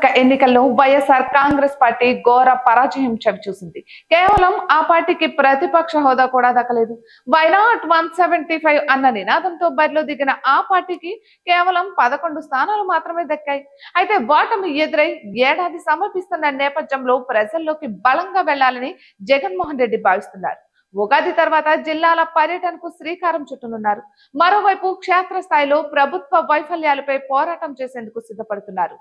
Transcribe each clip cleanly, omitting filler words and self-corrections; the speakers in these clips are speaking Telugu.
సార్వత్రిక ఎన్నికల్లో వైఎస్ఆర్ కాంగ్రెస్ పార్టీ ఘోర పరాజయం చవిచూసింది. కేవలం ఆ పార్టీకి ప్రతిపక్ష హోదా కూడా దక్కలేదు. వై నాట్ 175 అన్న నినాదంతో బరిలో దిగిన ఆ పార్టీకి కేవలం 11 స్థానాలు మాత్రమే దక్కాయి. అయితే ఓటమి ఎదురై ఏడాది సమర్పిస్తున్న నేపథ్యంలో ప్రజల్లోకి బలంగా వెళ్లాలని జగన్మోహన్ రెడ్డి భావిస్తున్నారు. ఉగాది తర్వాత జిల్లాల పర్యటనకు శ్రీకారం చుట్టనున్నారు. మరోవైపు క్షేత్రస్థాయిలో ప్రభుత్వ వైఫల్యాలపై పోరాటం చేసేందుకు సిద్ధపడుతున్నారు.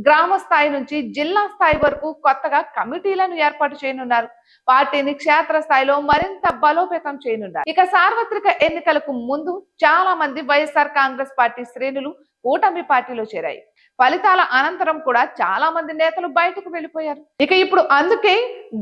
గ్రామ స్థాయి నుంచి జిల్లా స్థాయి వరకు కొత్తగా కమిటీలను ఏర్పాటు చేయనున్నారు. పార్టీని క్షేత్రస్థాయిలో మరింత బలోపేతం చేయనున్నారు. ఇక సార్వత్రిక ఎన్నికలకు ముందు చాలా మంది వైఎస్ఆర్ కాంగ్రెస్ పార్టీ శ్రేణులు కూటమి పార్టీలో చేరాయి. ఫలితాల అనంతరం కూడా చాలా మంది నేతలు బయటకు వెళ్లిపోయారు. ఇక ఇప్పుడు అందుకే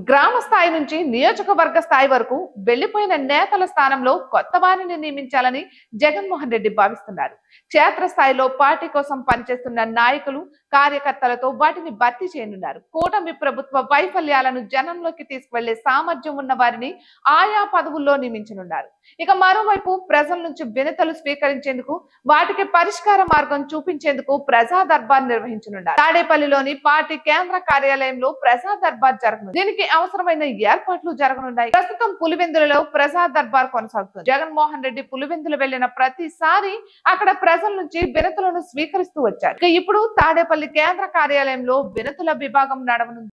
గ్రామ స్థాయి నుంచి నియోజకవర్గ స్థాయి వరకు వెళ్లిపోయిన నేతల స్థానంలో కొత్త వారిని నియమించాలని జగన్మోహన్ రెడ్డి భావిస్తున్నారు. క్షేత్రస్థాయిలో పార్టీ కోసం పనిచేస్తున్న నాయకులు, కార్యకర్తలతో వాటిని భర్తీ చేయనున్నారు. కూటమి ప్రభుత్వ వైఫల్యాలను జనంలోకి తీసుకువెళ్లే సామర్థ్యం ఉన్న వారిని ఆయా పదవుల్లో నియమించనున్నారు. ఇక మరోవైపు ప్రజల నుంచి వినతులు స్వీకరించేందుకు, వాటికి పరిష్కార మార్గం చూపించేందుకు ప్రజా దర్బార్ నిర్వహించనున్నారు. తాడేపల్లిలోని పార్టీ కేంద్ర కార్యాలయంలో ప్రజా దర్బార్ జరగనుంది. దీనికి అవసరమైన ఏర్పాట్లు జరగనున్నాయి. ప్రస్తుతం పులివెందులలో ప్రజా దర్బార్ కొనసాగుతుంది. జగన్మోహన్ రెడ్డి పులివెందులు వెళ్లిన ప్రతిసారి అక్కడ ప్రజల నుంచి వినతులను స్వీకరిస్తూ వచ్చారు. ఇప్పుడు తాడేపల్లి కేంద్ర కార్యాలయంలో వినతుల విభాగం నడవనుంది.